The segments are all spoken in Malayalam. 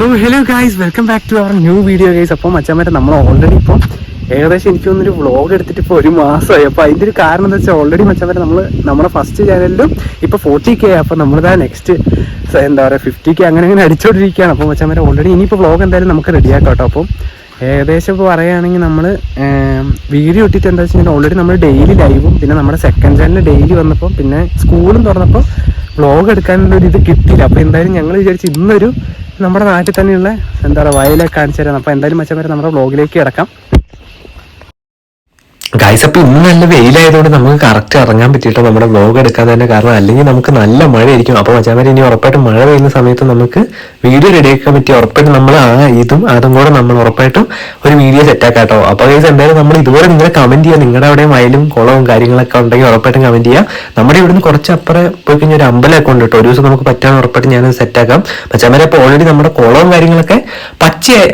So hello guys, welcome back to our new video guys. അപ്പം മച്ചാമാരെ നമ്മൾ ഓൾറെഡി ഇപ്പം ഏകദേശം എനിക്കൊന്നൊരു വ്ളോഗ് എടുത്തിട്ട് ഇപ്പോൾ 1 മാസമായി. അപ്പോൾ അതിൻ്റെ ഒരു കാരണം എന്താ വെച്ചാൽ ഓൾറെഡി മച്ചാമാരെ നമ്മൾ നമ്മുടെ ഫസ്റ്റ് ചാനലിലും ഇപ്പോൾ 40K. അപ്പോൾ നമ്മളിതാ നെക്സ്റ്റ് എന്താ പറയുക 50K അങ്ങനെ അടിച്ചോണ്ടിരിക്കുകയാണ്. അപ്പോൾ മച്ചാമാരെ ഓൾറെഡി ഇനിയിപ്പോൾ വ്ളോഗ് എന്തായാലും നമുക്ക് റെഡിയാക്കാം കേട്ടോ. അപ്പം ഏകദേശം ഇപ്പോൾ പറയുകയാണെങ്കിൽ നമ്മൾ വീഡിയോ ഇട്ടിട്ട് എന്താ വെച്ച് കഴിഞ്ഞാൽ ഓൾറെഡി നമ്മൾ ഡെയിലി ലൈവും പിന്നെ നമ്മുടെ സെക്കൻഡ് ചാനൽ ഡെയിലി വന്നപ്പോൾ പിന്നെ സ്കൂളും തുറന്നപ്പോൾ വ്ളോഗ് എടുക്കാനുള്ളൊരു ഇത് കിട്ടിയില്ല. അപ്പോൾ എന്തായാലും ഞങ്ങൾ വിചാരിച്ച് ഇന്നൊരു നമ്മുടെ നാട്ടിൽ തന്നെയുള്ള എന്താ പറയുക വയലൊക്കെ കാണിച്ചു തരാം. അപ്പോൾ എന്തായാലും മച്ചന്മാരെ നമ്മുടെ വ്ളോഗിലേക്ക് കിടക്കാം ഗൈസ്. അപ്പോൾ ഇന്ന് നല്ല വെയിലായതുകൊണ്ട് നമുക്ക് കറക്റ്റ് ഇറങ്ങാൻ പറ്റിയിട്ടോ നമ്മുടെ വ്ളോഗ് എടുക്കാൻ തന്നെ. കാരണം അല്ലെങ്കിൽ നമുക്ക് നല്ല മഴയായിരിക്കും. അപ്പോൾ മച്ചാമാർ ഇനി ഉറപ്പായിട്ടും മഴ പെയ്യുന്ന സമയത്ത് നമുക്ക് വീഡിയോ റെഡിയാക്കാൻ പറ്റി ഉറപ്പായിട്ടും നമ്മൾ അതും കൂടെ നമ്മൾ ഉറപ്പായിട്ടും ഒരു വീഡിയോ സെറ്റാക്കാം കേട്ടോ. അപ്പോൾ ഗൈസ് എന്തായാലും നമ്മൾ ഇതുപോലെ നിങ്ങളെ കമന്റ് ചെയ്യുക. നിങ്ങളുടെ അവിടെ വയലും കുളവും കാര്യങ്ങളൊക്കെ ഉണ്ടെങ്കിൽ ഉറപ്പായിട്ടും കമന്റ് ചെയ്യാം. നമ്മുടെ ഇവിടുന്ന് കുറച്ച് അപ്പുറം പോയി കഴിഞ്ഞാൽ ഒരു അമ്പലമൊക്കെ ഉണ്ട് കേട്ടോ. ഒരു ദിവസം നമുക്ക് പറ്റാൻ ഉറപ്പായിട്ടും ഞാനത് സെറ്റാക്കാം. മച്ചാമാരെ അപ്പോൾ ഓൾറെഡി നമ്മുടെ കുളവും കാര്യങ്ങളൊക്കെ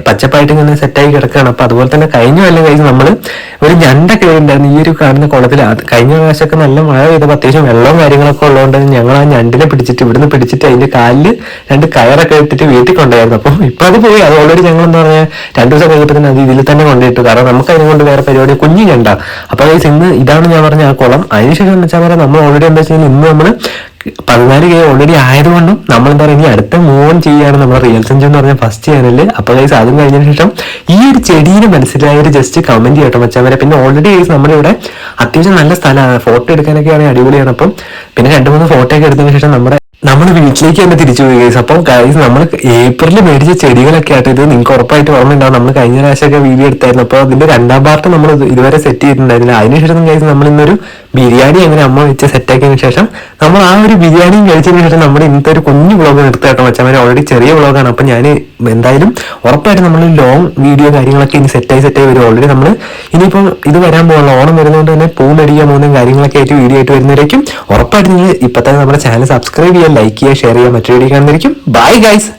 പച്ചപ്പായിട്ട് ഇങ്ങനെ സെറ്റായി കിടക്കുകയാണ്. അപ്പോൾ അതുപോലെ തന്നെ കഴിഞ്ഞ കൊല്ലം കഴിച്ച് നമ്മൾ ഒരു ഞണ്ടൊക്കെ ഉണ്ടായിരുന്നു ഈ ഒരു കാണുന്ന കുളത്തിൽ. കഴിഞ്ഞ പ്രാവശ്യമൊക്കെ നല്ല മഴ പെയ്തപ്പോൾ അത്യാവശ്യം വെള്ളവും കാര്യങ്ങളൊക്കെ ഉള്ളതുകൊണ്ട് ഞങ്ങൾ ആ ഞണ്ടിനെ ഇവിടുന്ന് പിടിച്ചിട്ട് അതിന്റെ കാലിൽ 2 കയറൊക്കെ ഇട്ടിട്ട് വീട്ടിൽ കൊണ്ടുപോയിരുന്നു. അപ്പം ഇപ്പൊ അത് പോയി. അത് ഓൾറെഡി ഞങ്ങൾ എന്താ പറയുക 2 ദിവസം കഴിഞ്ഞപ്പോൾ തന്നെ അത് ഇതിൽ തന്നെ കൊണ്ടിട്ടു. കാരണം നമുക്ക് അതിനെ കൊണ്ട് വേറെ പരിപാടി കുഞ്ഞു ഞണ്ട. അപ്പോൾ ഇന്ന് ഇതാണ് ഞാൻ പറഞ്ഞ ആ കുളം. അതിനുശേഷം വെച്ചാൽ പറയാം നമ്മൾ ഓൾറെഡി എന്താ വെച്ച് കഴിഞ്ഞാൽ ഇന്ന് നമ്മൾ 14K ഓൾറെഡി ആയതുകൊണ്ടും നമ്മൾ എന്താ പറയുക ഇനി അടുത്ത മൂവ് ഓൺ ചെയ്യാണ് നമ്മുടെ റിയൽ സെഞ്ചു എന്ന് പറഞ്ഞ ഫസ്റ്റ് ചാനലിൽ. അപ്പോൾ ഗൈസ് അതും കഴിഞ്ഞതിന് ശേഷം ഈ ഒരു ചെടീനെ മനസ്സിലായൊരു ജസ്റ്റ് കമന്റ് ചെയ്യട്ടോ മച്ചാമാരെ. പിന്നെ ഓൾറെഡി ഗൈസ് നമ്മുടെ ഇവിടെ അത്യാവശ്യം നല്ല സ്ഥലമാണ്, ഫോട്ടോ എടുക്കാനൊക്കെ ആണെങ്കിൽ അടിപൊളിയാണ്. അപ്പം പിന്നെ 2-3 ഫോട്ടോ ഒക്കെ എടുത്തതിന് ശേഷം നമ്മുടെ വീട്ടിലേക്ക് തന്നെ തിരിച്ചു പോയി ഗൈസ്. അപ്പം ഗൈസ് നമ്മൾ ഏപ്രിലിൽ മേടിച്ച ചെടികളൊക്കെ ആയിട്ട് ഇത് നിങ്ങൾക്ക് ഉറപ്പായിട്ട് ഓർമ്മയുണ്ടാവും. നമ്മൾ കഴിഞ്ഞ പ്രാവശ്യമൊക്കെ വീഡിയോ എടുത്തായിരുന്നു. അപ്പോൾ അതിന്റെ 2ാം പാർട്ട് നമ്മൾ ഇതുവരെ സെറ്റ് ചെയ്തിട്ടുണ്ടായിരുന്നില്ല. അതിനുശേഷം ഗൈസ് നമ്മൾ ഇന്നൊരു ബിരിയാണി അങ്ങനെ അമ്മ വെച്ച് സെറ്റാക്കിയതിനു ശേഷം നമ്മൾ ആ ഒരു ബിരിയാണിയും കഴിച്ചതിന് ശേഷം നമ്മുടെ ഇന്നത്തെ ഒരു കുഞ്ഞു വ്ളോഗ് നിർത്താട്ടോ മച്ചാമാരെ. ഓൾറെഡി ചെറിയ വ്ളോഗാണ്. അപ്പം ഞാൻ എന്തായാലും ഉറപ്പായിട്ടും നമ്മൾ ലോങ് വീഡിയോ കാര്യങ്ങളൊക്കെ ഇനി സെറ്റായി വരും. ഓൾറെഡി നമ്മൾ ഇനിയിപ്പം ഇത് വരാൻ പോകുന്ന ഓണം വരുന്നതുകൊണ്ട് തന്നെ പൂമടിക്കുക മൂന്നും കാര്യങ്ങളൊക്കെ ആയിട്ട് വീഡിയോ ആയിട്ട് വരുന്നവരേക്കും ഉറപ്പായിട്ട് നിങ്ങൾ ഇപ്പം തന്നെ നമ്മുടെ ചാനൽ സബ്സ്ക്രൈബ് ചെയ്യുക, ലൈക്ക് ചെയ്യുക, ഷെയർ ചെയ്യുക. മറ്റൊരു വീഡിയോ കാണുന്നതായിരിക്കും. Bye guys.